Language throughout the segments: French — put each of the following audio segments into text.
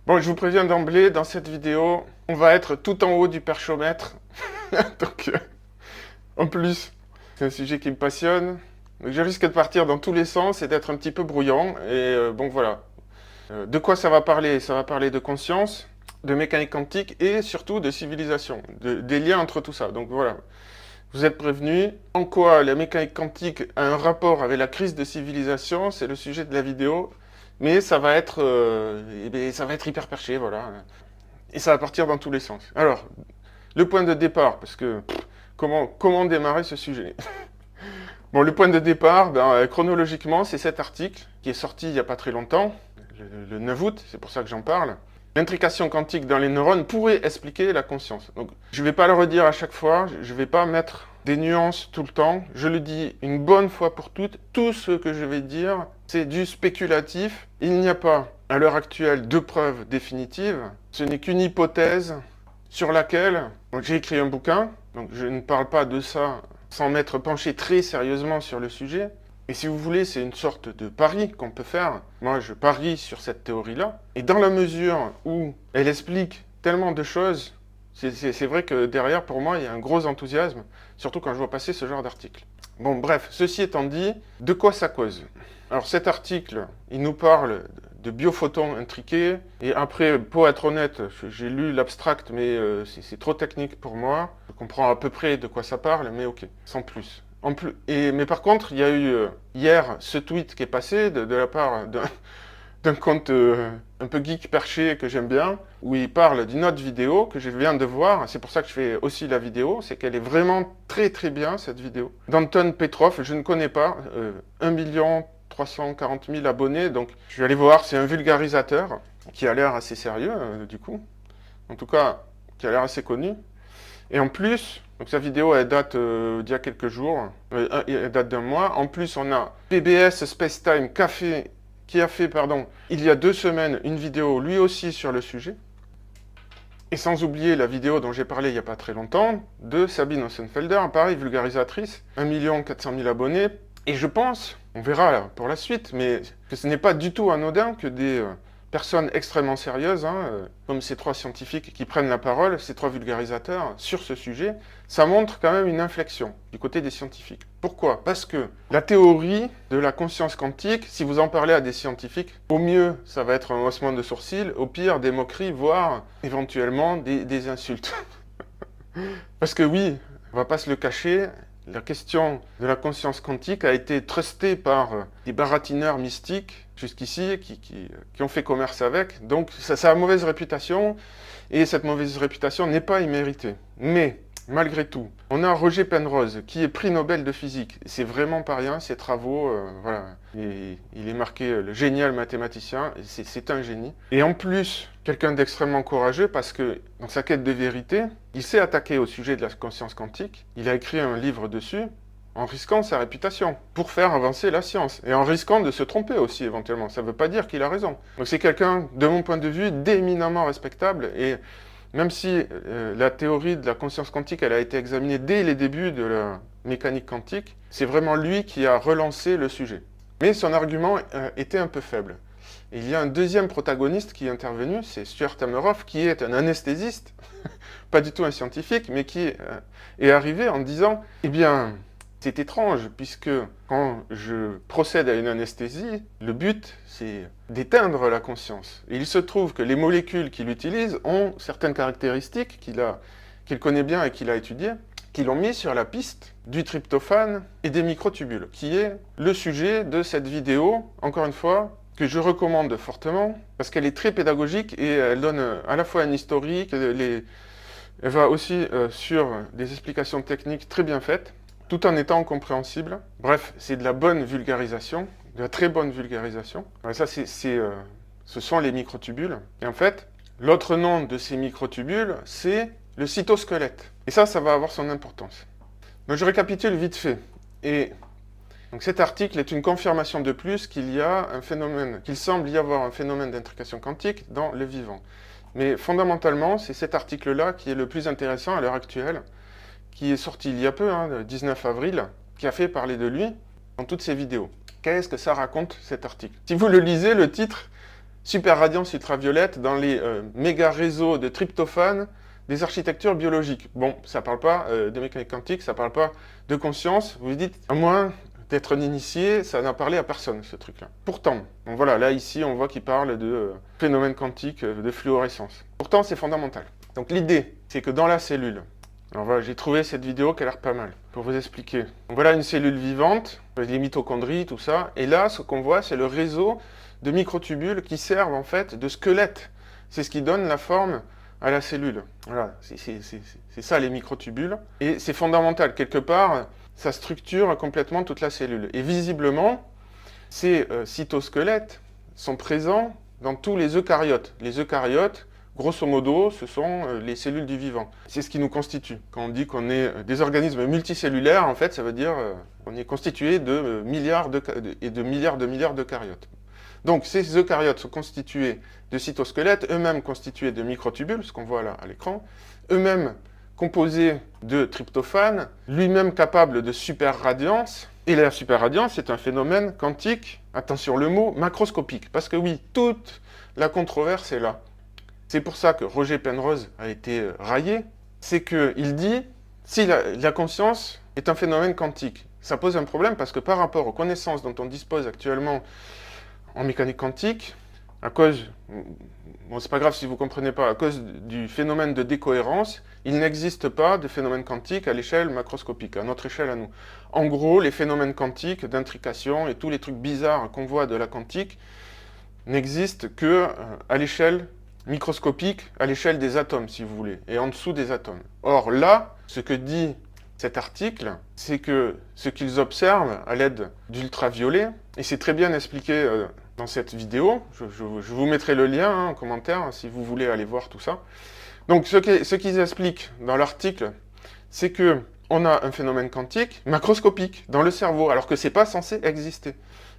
Bon, je vous préviens d'emblée, dans cette vidéo, on va être tout en haut du perchomètre. Donc, en plus, c'est un sujet qui me passionne. Donc, je risque de partir dans tous les sens et d'être un petit peu brouillant. Et bon, voilà. De quoi ça va parler? Ça va parler de conscience, de mécanique quantique et surtout de civilisation, des liens entre tout ça. Donc voilà, vous êtes prévenus. En quoi la mécanique quantique a un rapport avec la crise de civilisation, c'est le sujet de la vidéo. Mais ça va être, ça va être hyper perché, voilà. Et ça va partir dans tous les sens. Alors, le point de départ, parce que comment démarrer ce sujet? Bon, le point de départ, chronologiquement, c'est cet article qui est sorti il n'y a pas très longtemps, le 9 août, c'est pour ça que j'en parle. L'intrication quantique dans les neurones pourrait expliquer la conscience. Donc, je ne vais pas le redire à chaque fois, je ne vais pas mettre des nuances tout le temps. Je le dis une bonne fois pour toutes, tout ce que je vais dire, c'est du spéculatif. Il n'y a pas, à l'heure actuelle, de preuves définitives. Ce n'est qu'une hypothèse sur laquelle j'ai écrit un bouquin. Donc, je ne parle pas de ça sans m'être penché très sérieusement sur le sujet. Et si vous voulez, c'est une sorte de pari qu'on peut faire. Moi, je parie sur cette théorie-là. Et dans la mesure où elle explique tellement de choses, c'est vrai que derrière, pour moi, il y a un gros enthousiasme, surtout quand je vois passer ce genre d'article. Bon, bref, ceci étant dit, de quoi ça cause? Alors cet article, il nous parle de biophotons intriqués, et après, pour être honnête, j'ai lu l'abstract, mais c'est trop technique pour moi. Je comprends à peu près de quoi ça parle, mais ok, sans plus. Mais par contre, il y a eu hier ce tweet qui est passé de la part d'un compte un peu geek perché que j'aime bien, où il parle d'une autre vidéo que je viens de voir. C'est pour ça que je fais aussi la vidéo, c'est qu'elle est vraiment très très bien cette vidéo. D'Anton Petrov, je ne connais pas, 1 340 000 abonnés, donc je vais aller voir, c'est un vulgarisateur qui a l'air assez sérieux du coup, en tout cas qui a l'air assez connu. Et en plus, donc sa vidéo elle date d'il y a quelques jours, elle date d'un mois. En plus, on a PBS Spacetime Café qui a fait, il y a 2 semaines, une vidéo lui aussi sur le sujet. Et sans oublier la vidéo dont j'ai parlé il n'y a pas très longtemps, de Sabine Ossenfelder, pareil, vulgarisatrice, 1 400 000 abonnés. Et je pense, on verra là, pour la suite, mais que ce n'est pas du tout anodin que des personnes extrêmement sérieuses, comme ces 3 scientifiques qui prennent la parole, ces 3 vulgarisateurs, sur ce sujet, ça montre quand même une inflexion du côté des scientifiques. Pourquoi? Parce que la théorie de la conscience quantique, si vous en parlez à des scientifiques, au mieux, ça va être un haussement de sourcils, au pire, des moqueries, voire éventuellement des insultes. Parce que oui, on va pas se le cacher, la question de la conscience quantique a été trustée par des baratineurs mystiques jusqu'ici qui ont fait commerce avec. Donc ça a mauvaise réputation et cette mauvaise réputation n'est pas imméritée. Mais malgré tout, on a Roger Penrose qui est prix Nobel de physique. C'est vraiment pas rien, ses travaux, voilà. Il est marqué le génial mathématicien, c'est un génie. Et en plus, quelqu'un d'extrêmement courageux parce que dans sa quête de vérité, il s'est attaqué au sujet de la conscience quantique. Il a écrit un livre dessus en risquant sa réputation pour faire avancer la science et en risquant de se tromper aussi éventuellement. Ça ne veut pas dire qu'il a raison. Donc c'est quelqu'un, de mon point de vue, d'éminemment respectable et même si la théorie de la conscience quantique elle a été examinée dès les débuts de la mécanique quantique, c'est vraiment lui qui a relancé le sujet. Mais son argument était un peu faible. Et il y a un deuxième protagoniste qui est intervenu, c'est Stuart Hameroff, qui est un anesthésiste, pas du tout un scientifique, mais qui est arrivé en disant « Eh bien, c'est étrange, puisque quand je procède à une anesthésie, le but, c'est d'éteindre la conscience. Et il se trouve que les molécules qu'il utilise ont certaines caractéristiques qu'il connaît bien et qu'il a étudiées, qui l'ont mis sur la piste du tryptophane et des microtubules, qui est le sujet de cette vidéo, encore une fois, que je recommande fortement, parce qu'elle est très pédagogique et elle donne à la fois un historique, elle va aussi sur des explications techniques très bien faites, tout en étant compréhensible. Bref, c'est de la bonne vulgarisation, de la très bonne vulgarisation. Ça, ce sont les microtubules. Et en fait, l'autre nom de ces microtubules, c'est le cytosquelette. Et ça va avoir son importance. Donc je récapitule vite fait. Et donc cet article est une confirmation de plus qu'il semble y avoir un phénomène d'intrication quantique dans le vivant. Mais fondamentalement, c'est cet article-là qui est le plus intéressant à l'heure actuelle, qui est sorti il y a peu, le 19 avril, qui a fait parler de lui dans toutes ses vidéos. Qu'est-ce que ça raconte cet article? Si vous le lisez, le titre, super radiance ultraviolette dans les méga réseaux de tryptophane des architectures biologiques. Bon, ça parle pas de mécanique quantique, ça parle pas de conscience. Vous vous dites, à moins d'être un initié, ça n'a parlé à personne, ce truc-là. Pourtant, bon, voilà, là, ici, on voit qu'il parle de phénomène quantique de fluorescence. Pourtant, c'est fondamental. Donc l'idée, c'est que dans la cellule, alors voilà, j'ai trouvé cette vidéo qui a l'air pas mal, pour vous expliquer. Donc voilà une cellule vivante, les mitochondries, tout ça, et là, ce qu'on voit, c'est le réseau de microtubules qui servent en fait de squelette. C'est ce qui donne la forme à la cellule. Voilà, c'est ça les microtubules. Et c'est fondamental, quelque part, ça structure complètement toute la cellule. Et visiblement, ces cytosquelettes sont présents dans tous les eucaryotes. Les eucaryotes, grosso modo, ce sont les cellules du vivant. C'est ce qui nous constitue. Quand on dit qu'on est des organismes multicellulaires, en fait, ça veut dire qu'on est constitué de milliards d'eucaryotes. Donc ces eucaryotes sont constitués de cytosquelettes, eux-mêmes constitués de microtubules, ce qu'on voit là à l'écran, eux-mêmes composés de tryptophane, lui-même capable de superradiance. Et la superradiance est un phénomène quantique, attention le mot, macroscopique. Parce que oui, toute la controverse est là. C'est pour ça que Roger Penrose a été raillé. C'est qu'il dit, si la conscience est un phénomène quantique, ça pose un problème parce que par rapport aux connaissances dont on dispose actuellement en mécanique quantique, à cause, bon c'est pas grave si vous ne comprenez pas, à cause du phénomène de décohérence, il n'existe pas de phénomène quantique à l'échelle macroscopique, à notre échelle à nous. En gros, les phénomènes quantiques d'intrication et tous les trucs bizarres qu'on voit de la quantique n'existent que à l'échelle microscopique, à l'échelle des atomes, si vous voulez, et en dessous des atomes. Or là, ce que dit cet article, c'est que ce qu'ils observent à l'aide d'ultraviolets, et c'est très bien expliqué dans cette vidéo, je vous mettrai le lien en commentaire si vous voulez aller voir tout ça. Donc ce qu'ils expliquent dans l'article, c'est que on a un phénomène quantique macroscopique dans le cerveau, alors que c'est pas censé exister.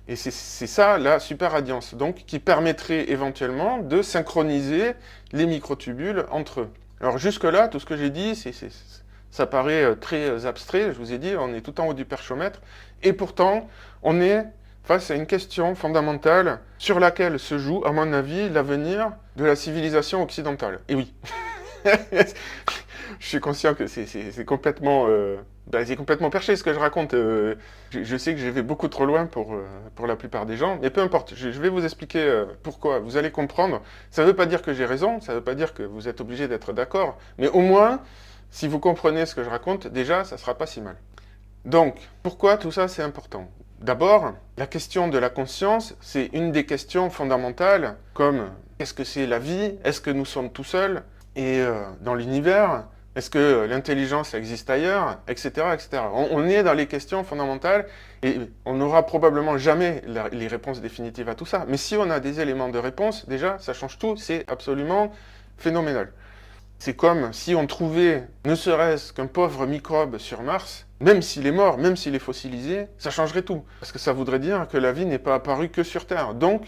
Et c'est ça la superradiance, donc qui permettrait éventuellement de synchroniser les microtubules entre eux. Alors jusque-là, tout ce que j'ai dit, ça paraît très abstrait, je vous ai dit, on est tout en haut du perchomètre, et pourtant, on est face à une question fondamentale sur laquelle se joue, à mon avis, l'avenir de la civilisation occidentale. Et oui, je suis conscient que c'est complètement perché ce que je raconte. Je sais que je vais beaucoup trop loin pour la plupart des gens, mais peu importe, je vais vous expliquer pourquoi. Vous allez comprendre. Ça ne veut pas dire que j'ai raison, ça ne veut pas dire que vous êtes obligé d'être d'accord, mais au moins, si vous comprenez ce que je raconte, déjà, ça ne sera pas si mal. Donc, pourquoi tout ça c'est important ? D'abord, la question de la conscience, c'est une des questions fondamentales, comme qu'est-ce que c'est la vie ? Est-ce que nous sommes tout seuls ? Et dans l'univers, est-ce que l'intelligence existe ailleurs ? Etc. etc. On est dans les questions fondamentales et on n'aura probablement jamais les réponses définitives à tout ça. Mais si on a des éléments de réponse, déjà, ça change tout, c'est absolument phénoménal. C'est comme si on trouvait, ne serait-ce qu'un pauvre microbe sur Mars, même s'il est mort, même s'il est fossilisé, ça changerait tout. Parce que ça voudrait dire que la vie n'est pas apparue que sur Terre. Donc,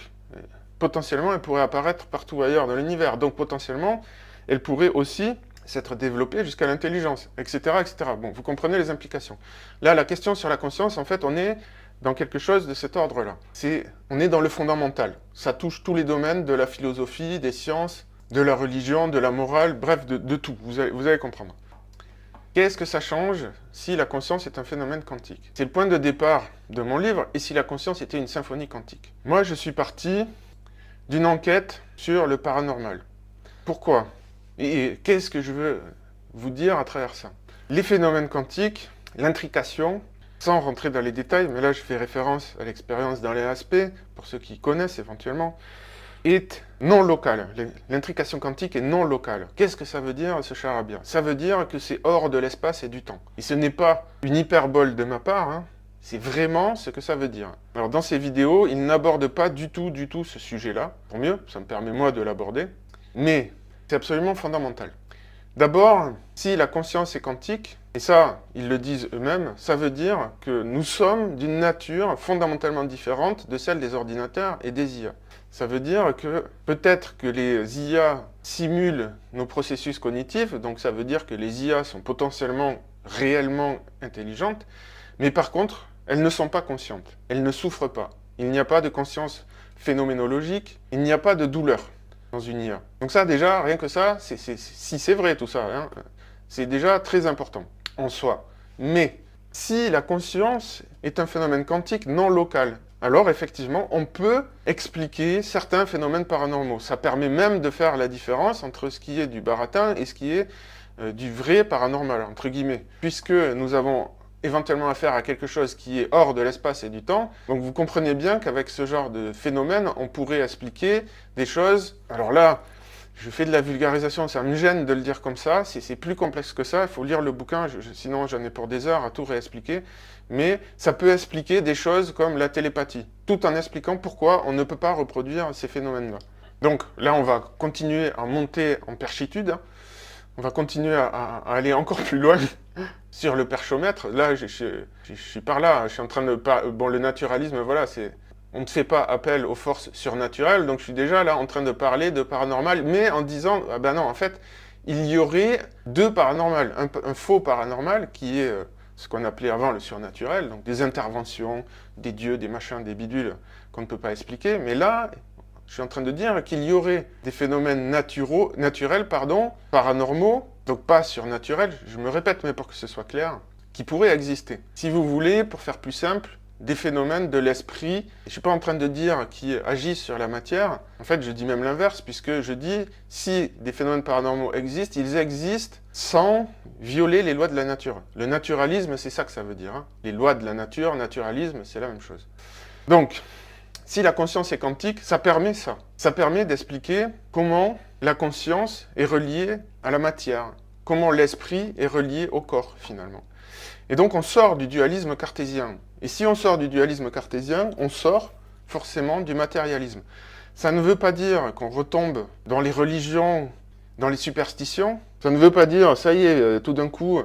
potentiellement, elle pourrait apparaître partout ailleurs dans l'univers. Donc, potentiellement, elle pourrait aussi s'être développée jusqu'à l'intelligence, etc., etc. Bon, vous comprenez les implications. Là, la question sur la conscience, en fait, on est dans quelque chose de cet ordre-là. On est dans le fondamental. Ça touche tous les domaines de la philosophie, des sciences, de la religion, de la morale, bref, de tout. Vous allez comprendre. Qu'est-ce que ça change si la conscience est un phénomène quantique ? C'est le point de départ de mon livre, et si la conscience était une symphonie quantique. Moi, je suis parti d'une enquête sur le paranormal. Pourquoi ? Et qu'est-ce que je veux vous dire à travers ça ? Les phénomènes quantiques, l'intrication, sans rentrer dans les détails, mais là je fais référence à l'expérience dans les ASP, pour ceux qui connaissent éventuellement, est non locale. L'intrication quantique est non locale. Qu'est-ce que ça veut dire, ce charabia ? Ça veut dire que c'est hors de l'espace et du temps. Et ce n'est pas une hyperbole de ma part, hein. C'est vraiment ce que ça veut dire. Alors dans ces vidéos, il n'aborde pas du tout ce sujet-là. Pour mieux, ça me permet moi de l'aborder. Mais c'est absolument fondamental. D'abord, si la conscience est quantique, et ça, ils le disent eux-mêmes, ça veut dire que nous sommes d'une nature fondamentalement différente de celle des ordinateurs et des IA. Ça veut dire que peut-être que les IA simulent nos processus cognitifs, donc ça veut dire que les IA sont potentiellement réellement intelligentes, mais par contre, elles ne sont pas conscientes, elles ne souffrent pas. Il n'y a pas de conscience phénoménologique, il n'y a pas de douleur dans une IA. Donc ça, déjà, rien que ça, si c'est vrai tout ça, hein, c'est déjà très important en soi. Mais si la conscience est un phénomène quantique non local, alors effectivement, on peut expliquer certains phénomènes paranormaux. Ça permet même de faire la différence entre ce qui est du baratin et ce qui est du vrai paranormal, entre guillemets. Puisque nous avons éventuellement affaire à quelque chose qui est hors de l'espace et du temps. Donc vous comprenez bien qu'avec ce genre de phénomène, on pourrait expliquer des choses. Alors là, je fais de la vulgarisation, ça me gêne de le dire comme ça, c'est plus complexe que ça, il faut lire le bouquin, sinon j'en ai pour des heures à tout réexpliquer. Mais ça peut expliquer des choses comme la télépathie, tout en expliquant pourquoi on ne peut pas reproduire ces phénomènes-là. Donc là, on va continuer à monter en perchitude, hein. On va continuer à aller encore plus loin sur le perchomètre. Là, je suis par là, je suis en train de... Bon, le naturalisme, voilà, c'est... On ne fait pas appel aux forces surnaturelles, donc je suis déjà là en train de parler de paranormal, mais en disant, ah ben non, en fait, il y aurait deux paranormales. Un faux paranormal qui est ce qu'on appelait avant le surnaturel, donc des interventions, des dieux, des machins, des bidules qu'on ne peut pas expliquer, mais là... Je suis en train de dire qu'il y aurait des phénomènes naturels, paranormaux, donc pas surnaturels, je me répète, mais pour que ce soit clair, qui pourraient exister. Si vous voulez, pour faire plus simple, des phénomènes de l'esprit, je ne suis pas en train de dire qui agissent sur la matière, en fait je dis même l'inverse, puisque je dis, si des phénomènes paranormaux existent, ils existent sans violer les lois de la nature. Le naturalisme, c'est ça que ça veut dire, hein. Les lois de la nature, naturalisme, c'est la même chose. Donc, si la conscience est quantique, ça permet ça. Ça permet d'expliquer comment la conscience est reliée à la matière, comment l'esprit est relié au corps, finalement. Et donc on sort du dualisme cartésien. Et si on sort du dualisme cartésien, on sort forcément du matérialisme. Ça ne veut pas dire qu'on retombe dans les religions, dans les superstitions. Ça ne veut pas dire, ça y est, tout d'un coup,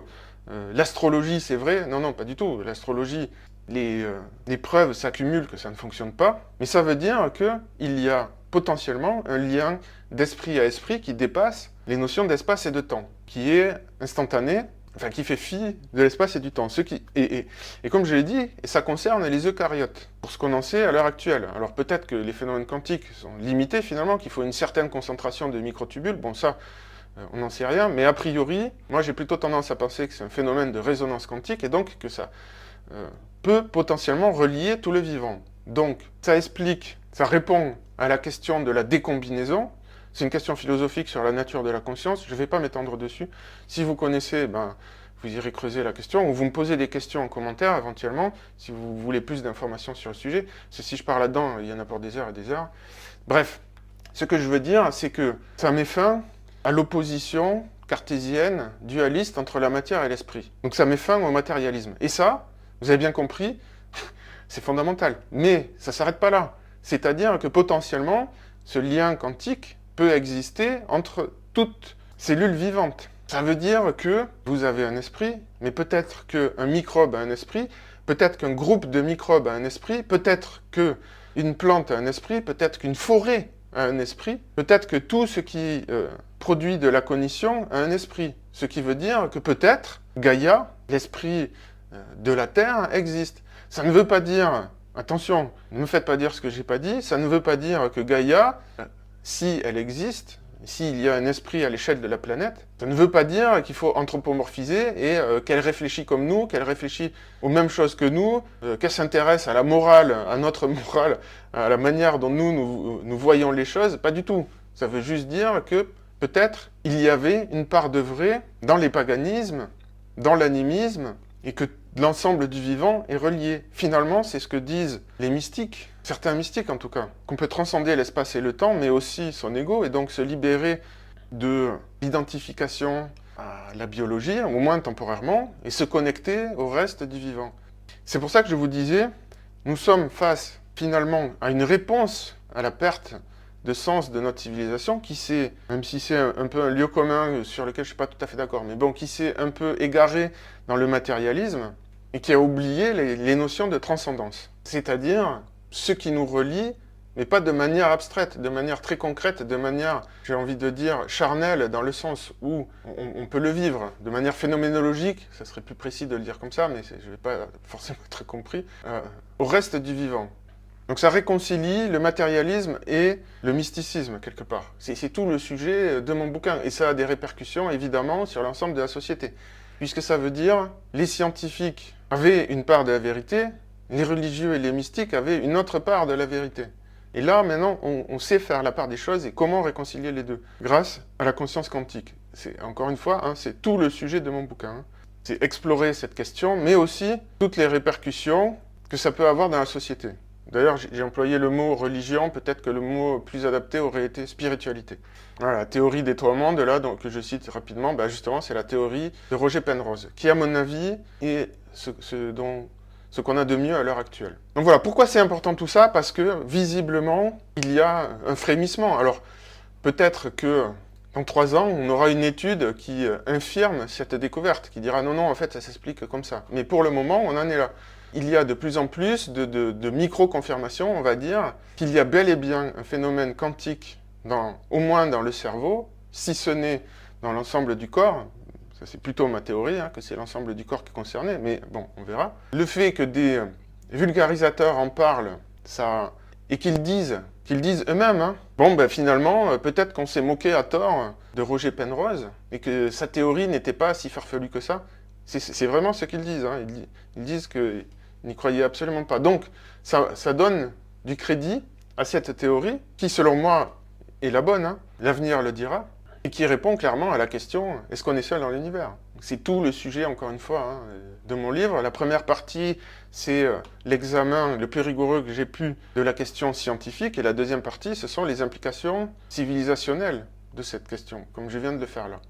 l'astrologie c'est vrai. Non, non, pas du tout. L'astrologie... Les preuves s'accumulent que ça ne fonctionne pas, mais ça veut dire qu'il y a potentiellement un lien d'esprit à esprit qui dépasse les notions d'espace et de temps, qui est instantané, enfin qui fait fi de l'espace et du temps. Et comme je l'ai dit, ça concerne les eucaryotes, pour ce qu'on en sait à l'heure actuelle. Alors peut-être que les phénomènes quantiques sont limités finalement, qu'il faut une certaine concentration de microtubules, bon ça, on n'en sait rien, mais a priori, moi j'ai plutôt tendance à penser que c'est un phénomène de résonance quantique, et donc que ça... peut potentiellement relier tout le vivant. Donc, ça explique, ça répond à la question de la décombinaison. C'est une question philosophique sur la nature de la conscience, je ne vais pas m'étendre dessus. Si vous connaissez, ben, vous irez creuser la question, ou vous me posez des questions en commentaire éventuellement, si vous voulez plus d'informations sur le sujet. Parce que si je parle là-dedans, il y en a pour des heures et des heures. Bref, ce que je veux dire, c'est que ça met fin à l'opposition cartésienne, dualiste entre la matière et l'esprit. Donc ça met fin au matérialisme. Et ça, vous avez bien compris, c'est fondamental. Mais ça ne s'arrête pas là. C'est-à-dire que potentiellement, ce lien quantique peut exister entre toutes cellules vivantes. Ça veut dire que vous avez un esprit, mais peut-être qu'un microbe a un esprit, peut-être qu'un groupe de microbes a un esprit, peut-être qu'une plante a un esprit, peut-être qu'une forêt a un esprit, peut-être que tout ce qui produit de la cognition a un esprit. Ce qui veut dire que peut-être Gaïa, l'esprit de la Terre, existe. Ça ne veut pas dire, attention, ne me faites pas dire ce que j'ai pas dit, ça ne veut pas dire que Gaïa, si elle existe, s'il y a un esprit à l'échelle de la planète, ça ne veut pas dire qu'il faut anthropomorphiser et qu'elle réfléchit comme nous, qu'elle réfléchit aux mêmes choses que nous, qu'elle s'intéresse à la morale, à notre morale, à la manière dont nous voyons les choses, pas du tout. Ça veut juste dire que peut-être il y avait une part de vrai dans les paganismes, dans l'animisme, et que l'ensemble du vivant est relié. Finalement, c'est ce que disent les mystiques, certains mystiques en tout cas, qu'on peut transcender l'espace et le temps, mais aussi son ego, et donc se libérer de l'identification à la biologie, au moins temporairement, et se connecter au reste du vivant. C'est pour ça que je vous disais, nous sommes face finalement à une réponse à la perte de sens de notre civilisation qui s'est, même si c'est un peu un lieu commun sur lequel je ne suis pas tout à fait d'accord, mais bon, qui s'est un peu égaré dans le matérialisme et qui a oublié les notions de transcendance. C'est-à-dire ce qui nous relie, mais pas de manière abstraite, de manière très concrète, de manière, j'ai envie de dire, charnelle, dans le sens où on peut le vivre, de manière phénoménologique, ça serait plus précis de le dire comme ça, mais je ne vais pas forcément être compris, au reste du vivant. Donc ça réconcilie le matérialisme et le mysticisme, quelque part. C'est tout le sujet de mon bouquin. Et ça a des répercussions, évidemment, sur l'ensemble de la société. Puisque ça veut dire, les scientifiques avaient une part de la vérité, les religieux et les mystiques avaient une autre part de la vérité. Et là, maintenant, on sait faire la part des choses et comment réconcilier les deux, grâce à la conscience quantique. Encore une fois, hein, c'est tout le sujet de mon bouquin. Hein. C'est explorer cette question, mais aussi toutes les répercussions que ça peut avoir dans la société. D'ailleurs, j'ai employé le mot religion, peut-être que le mot plus adapté aurait été spiritualité. Voilà, la théorie des trois mondes, là, donc, que je cite rapidement, bah, justement, c'est la théorie de Roger Penrose, qui, à mon avis, est ce qu'on a de mieux à l'heure actuelle. Donc voilà, pourquoi c'est important tout ça? Parce que, visiblement, il y a un frémissement. Alors, peut-être que dans 3 ans, on aura une étude qui infirme cette découverte, qui dira non, non, en fait, ça s'explique comme ça. Mais pour le moment, on en est là. Il y a de plus en plus de micro-confirmations, on va dire, qu'il y a bel et bien un phénomène quantique, au moins dans le cerveau, si ce n'est dans l'ensemble du corps. Ça, c'est plutôt ma théorie, hein, que c'est l'ensemble du corps qui est concerné, mais bon, on verra. Le fait que des vulgarisateurs en parlent, et qu'ils disent eux-mêmes, hein, bon, ben finalement, peut-être qu'on s'est moqué à tort de Roger Penrose, et que sa théorie n'était pas si farfelue que ça. C'est vraiment ce qu'ils disent. Hein. Ils disent qu'ils n'y croyaient absolument pas. Donc, ça donne du crédit à cette théorie, qui, selon moi, est la bonne, hein. L'avenir le dira, et qui répond clairement à la question, est-ce qu'on est seul dans l'univers? C'est tout le sujet, encore une fois, hein, de mon livre. La première partie, c'est l'examen le plus rigoureux que j'ai pu de la question scientifique, et la deuxième partie, ce sont les implications civilisationnelles de cette question, comme je viens de le faire là.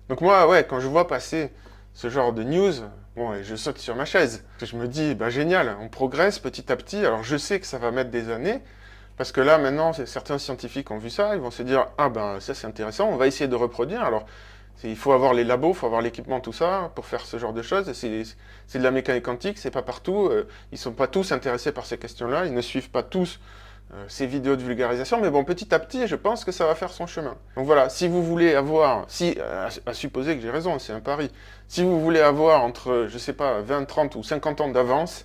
Donc moi, ouais, quand je vois passer ce genre de news, bon, je saute sur ma chaise. Je me dis, bah génial, on progresse petit à petit. Alors je sais que ça va mettre des années, parce que là, maintenant, certains scientifiques ont vu ça, ils vont se dire, ah ben ça c'est intéressant, on va essayer de reproduire. Alors, il faut avoir les labos, il faut avoir l'équipement, tout ça, pour faire ce genre de choses. C'est de la mécanique quantique, c'est pas partout. Ils sont pas tous intéressés par ces questions-là, ils ne suivent pas tous ces vidéos de vulgarisation, mais bon, petit à petit, je pense que ça va faire son chemin. Donc voilà, si vous voulez avoir, à supposer que j'ai raison, c'est un pari, si vous voulez avoir entre, je sais pas, 20, 30 ou 50 ans d'avance,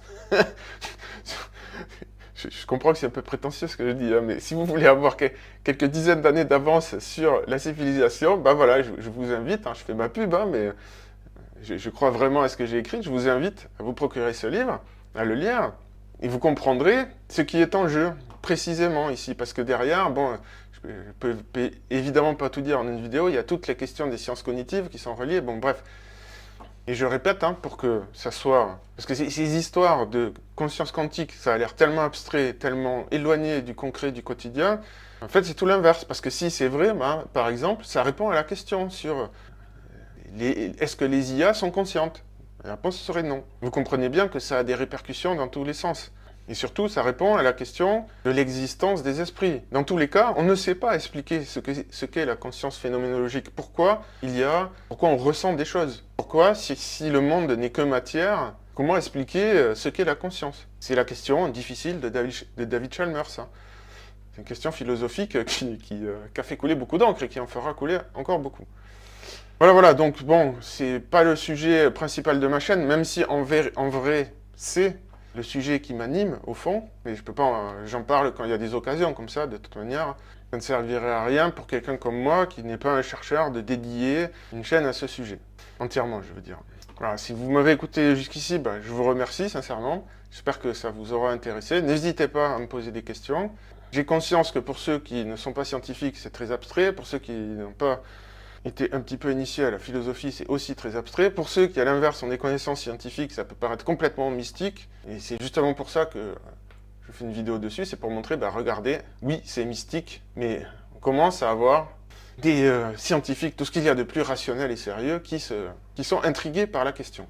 je comprends que c'est un peu prétentieux ce que je dis, hein, mais si vous voulez avoir quelques dizaines d'années d'avance sur la civilisation, ben voilà, je vous invite, hein, je fais ma pub, hein, mais je crois vraiment à ce que j'ai écrit, je vous invite à vous procurer ce livre, à le lire, et vous comprendrez ce qui est en jeu, précisément ici, parce que derrière, bon, je peux évidemment pas tout dire en une vidéo, il y a toutes les questions des sciences cognitives qui sont reliées, bon bref. Et je répète, hein, pour que ça soit... Parce que ces histoires de conscience quantique, ça a l'air tellement abstrait, tellement éloigné du concret, du quotidien. En fait, c'est tout l'inverse, parce que si c'est vrai, ben, par exemple, ça répond à la question sur est-ce que les IA sont conscientes? La réponse serait non. Vous comprenez bien que ça a des répercussions dans tous les sens. Et surtout, ça répond à la question de l'existence des esprits. Dans tous les cas, on ne sait pas expliquer ce qu'est la conscience phénoménologique. Pourquoi on ressent des choses? Pourquoi, si le monde n'est que matière, comment expliquer ce qu'est la conscience? C'est la question difficile de David Chalmers. Hein. C'est une question philosophique qui a fait couler beaucoup d'encre et qui en fera couler encore beaucoup. Voilà, donc bon, c'est pas le sujet principal de ma chaîne, même si en vrai, c'est le sujet qui m'anime, au fond, mais je peux pas, j'en parle quand il y a des occasions comme ça, de toute manière, ça ne servirait à rien pour quelqu'un comme moi qui n'est pas un chercheur de dédier une chaîne à ce sujet, entièrement, je veux dire. Voilà, si vous m'avez écouté jusqu'ici, ben, je vous remercie sincèrement, j'espère que ça vous aura intéressé, n'hésitez pas à me poser des questions. J'ai conscience que pour ceux qui ne sont pas scientifiques, c'est très abstrait, pour ceux qui n'ont pas été un petit peu initié à la philosophie, c'est aussi très abstrait. Pour ceux qui, à l'inverse, ont des connaissances scientifiques, ça peut paraître complètement mystique. Et c'est justement pour ça que je fais une vidéo dessus, c'est pour montrer, bah regardez, oui, c'est mystique, mais on commence à avoir des scientifiques, tout ce qu'il y a de plus rationnel et sérieux, qui sont intrigués par la question.